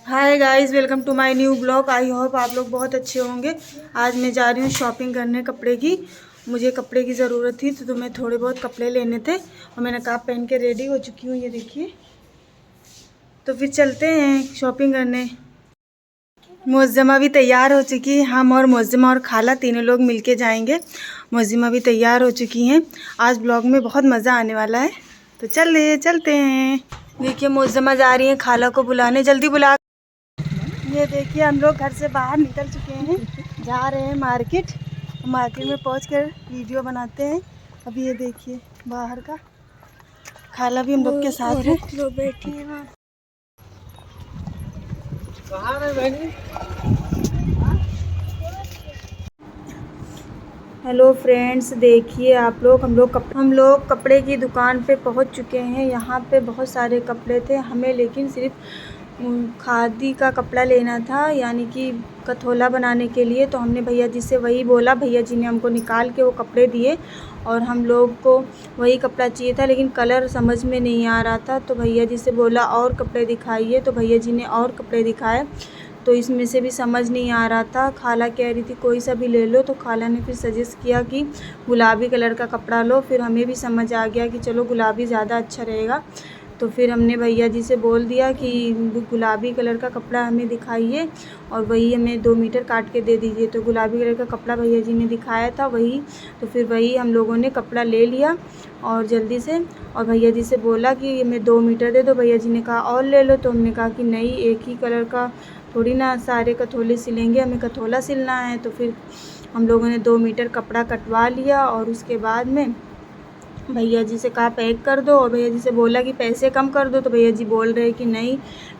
Hi guys, welcome to my new blog. I hope आप लोग बहुत अच्छे होंगे। आज मैं जा रही हूँ शॉपिंग करने कपड़े की। मुझे कपड़े की ज़रूरत थी तो मैं थोड़े बहुत कपड़े लेने थे और मैं नकाब पहन के रेडी हो चुकी हूँ, ये देखिए। तो फिर चलते हैं शॉपिंग करने। मुअज़्ज़मा भी तैयार हो चुकी है। हम और मुअज़्ज़मा और खाला तीनों लोग मिलके जाएंगे। मुअज़्ज़मा भी तैयार हो चुकी हैं। आज ब्लॉग में बहुत मज़ा आने वाला है, तो चलते हैं। देखिए मुअज़्ज़मा जा रही है खाला को बुलाने, जल्दी बुला। ये देखिए हम लोग घर से बाहर निकल चुके हैं, जा रहे हैं मार्केट। मार्केट में पहुंचकर वीडियो बनाते हैं। अभी ये देखिए बाहर का खाला भी हम लोग के साथ है। लोग बैठी हैं वहाँ। हेलो फ्रेंड्स, देखिए आप लोग, हम लोग कपड़े की दुकान पे पहुंच चुके हैं। यहाँ पे बहुत सारे कपड़े थे हमें, लेकिन सिर्फ खादी का कपड़ा लेना था, यानी कि कथोला बनाने के लिए। तो हमने भैया जी से वही बोला, भैया जी ने हमको निकाल के वो कपड़े दिए और हम लोग को वही कपड़ा चाहिए था, लेकिन कलर समझ में नहीं आ रहा था। तो भैया जी से बोला और कपड़े दिखाइए, तो भैया जी ने और कपड़े दिखाए, तो इसमें से भी समझ नहीं आ रहा था। खाला कह रही थी कोई सा भी ले लो, तो खाला ने फिर सजेस्ट किया कि गुलाबी कलर का कपड़ा लो। फिर हमें भी समझ आ गया कि चलो गुलाबी ज़्यादा अच्छा रहेगा। तो फिर हमने भैया जी से बोल दिया कि गुलाबी कलर का कपड़ा हमें दिखाइए और वही हमें 2 मीटर काट के दे दीजिए। तो गुलाबी कलर का कपड़ा भैया जी ने दिखाया था वही, तो फिर वही हम लोगों ने कपड़ा ले लिया और जल्दी से। और भैया जी से बोला कि हमें 2 मीटर दे दो। भैया जी ने कहा और ले लो। तो हमने कहा कि नहीं, एक ही कलर का थोड़ी ना सारे कथोले सिलेंगे, हमें कथोला सिलना है। तो फिर हम लोगों ने 2 मीटर कपड़ा कटवा लिया और उसके बाद में भैया जी से कहा पैक कर दो, और भैया जी से बोला कि पैसे कम कर दो। तो भैया जी बोल रहे कि नहीं,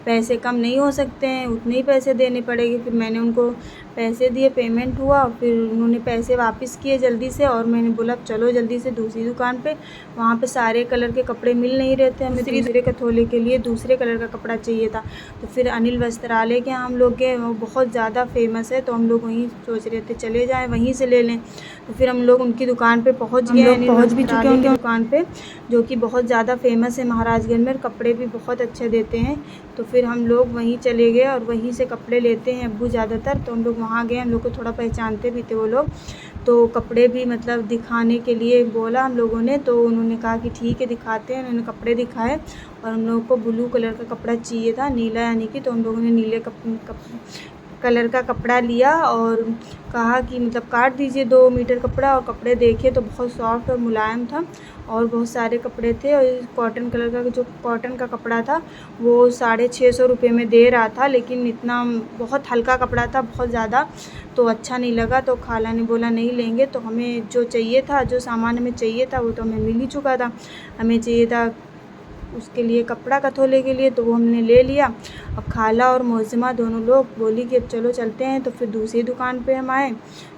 पैसे कम नहीं हो सकते हैं, उतने ही पैसे देने पड़ेंगे। फिर मैंने उनको पैसे दिए, पेमेंट हुआ, फिर उन्होंने पैसे वापस किए जल्दी से। और मैंने बोला चलो जल्दी से दूसरी दुकान पे। वहाँ पे सारे कलर के कपड़े मिल नहीं रहे थे, हमें दूसरे कथोले के लिए दूसरे कलर का कपड़ा चाहिए था। तो फिर अनिल वस्त्रालय के यहाँ हम लोग गए, वो बहुत ज़्यादा फेमस है, तो हम लोग वहीं सोच रहे थे चले जाएँ, वहीं से ले लें। तो फिर हम लोग उनकी दुकान पे पहुँच गए, पहुँच भी चुके होंगे दुकान पे, जो कि बहुत ज़्यादा फेमस है महाराजगंज में, और कपड़े भी बहुत अच्छे देते हैं। तो फिर हम लोग वहीं चले गए और वहीं से कपड़े लेते हैं अब्बू ज़्यादातर। तो हम लोग वहाँ गए, हम लोग को थोड़ा पहचानते भी थे वो लोग। तो कपड़े भी मतलब दिखाने के लिए बोला हम लोगों ने, तो उन्होंने कहा कि ठीक है दिखाते हैं। उन्होंने कपड़े दिखाए और हम लोगों को ब्लू कलर का कपड़ा चाहिए था, नीला यानी कि। तो हम लोगों ने नीले कलर का कपड़ा लिया और कहा कि मतलब काट दीजिए 2 मीटर कपड़ा। और कपड़े देखे तो बहुत सॉफ्ट और मुलायम था और बहुत सारे कपड़े थे। और कॉटन कलर का जो कॉटन का कपड़ा था वो 650 रुपये में दे रहा था, लेकिन इतना बहुत हल्का कपड़ा था, बहुत ज़्यादा, तो अच्छा नहीं लगा। तो खाला ने बोला नहीं लेंगे। तो हमें जो चाहिए था, जो सामान हमें चाहिए था वो तो हमें मिल ही चुका था। हमें चाहिए था उसके लिए कपड़ा कथोले के लिए, तो वो हमने ले लिया। अब खाला और मुअज़्ज़मा दोनों लोग बोली कि अब चलो चलते हैं। तो फिर दूसरी दुकान पे हम आए।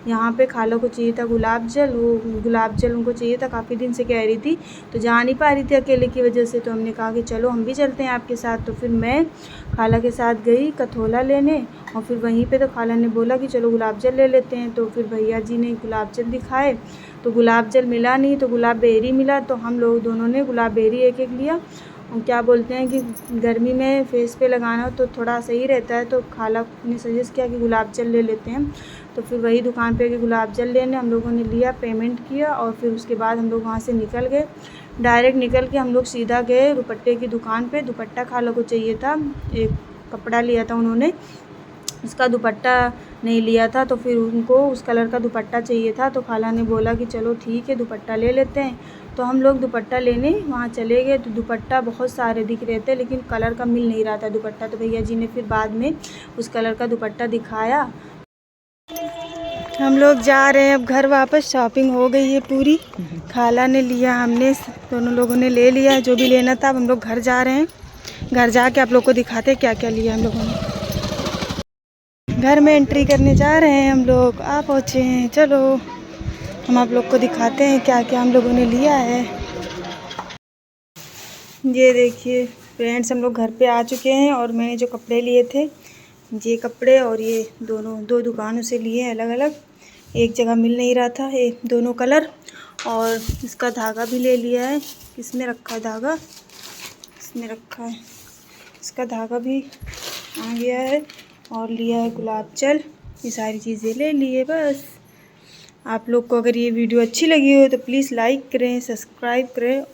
यहाँ पे खाला को चाहिए था गुलाब जल, वो गुलाब जल उनको चाहिए था, काफ़ी दिन से कह रही थी, तो जा नहीं पा रही थी अकेले की वजह से। तो हमने कहा कि चलो हम भी चलते हैं आपके साथ। तो फिर मैं खाला के साथ गई कथोला लेने, और फिर वहीं पे तो खाला ने बोला कि चलो गुलाब जल ले लेते हैं। तो फिर भैया जी ने गुलाब जल दिखाए, तो गुलाब जल मिला नहीं, तो गुलाब बेरी मिला। तो हम लोग दोनों ने गुलाब बेरी एक एक लिया। और क्या बोलते हैं कि गर्मी में फेस पे लगाना हो तो थोड़ा सही रहता है, तो खाला ने सजेस्ट किया कि गुलाब जल ले लेते हैं। तो फिर वही दुकान पे गए गुलाब जल लेने, हम लोगों ने लिया, पेमेंट किया, और फिर उसके बाद हम लोग वहाँ से निकल गए। डायरेक्ट निकल के हम लोग सीधा गए दुपट्टे की दुकान पे। दुपट्टा खाला को चाहिए था, एक कपड़ा लिया था उन्होंने, उसका दुपट्टा नहीं लिया था, तो फिर उनको उस कलर का दुपट्टा चाहिए था। तो खाला ने बोला कि चलो ठीक है दुपट्टा ले लेते हैं। तो हम लोग दुपट्टा लेने वहाँ चले गए। तो दुपट्टा बहुत सारे दिख रहे थे, लेकिन कलर का मिल नहीं रहा था दुपट्टा। तो भैया जी ने फिर बाद में उस कलर का दुपट्टा दिखाया। हम लोग जा रहे हैं अब घर वापस। शॉपिंग हो गई है पूरी, खाला ने लिया, हमने दोनों लोगों ने ले लिया जो भी लेना था। अब हम लोग घर जा रहे हैं। घर जाके आप लोग को दिखाते क्या क्या लिया हम लोगों ने। घर में एंट्री करने जा रहे हैं हम लोग, आ पहुँचे हैं। चलो हम आप लोग को दिखाते हैं क्या क्या हम लोगों ने लिया है। ये देखिए फ्रेंड्स, हम लोग घर पे आ चुके हैं और मैंने जो कपड़े लिए थे, ये कपड़े और ये दो दुकानों से लिए अलग अलग। एक जगह मिल नहीं रहा था ये दोनों कलर। और इसका धागा भी ले लिया है। किसने रखा है धागा? इसने रखा है। इसका धागा भी आ गया है और लिया है गुलाब जल, ये सारी चीज़ें ले लिए बस। आप लोग को अगर ये वीडियो अच्छी लगी हो तो प्लीज़ लाइक करें, सब्सक्राइब करें।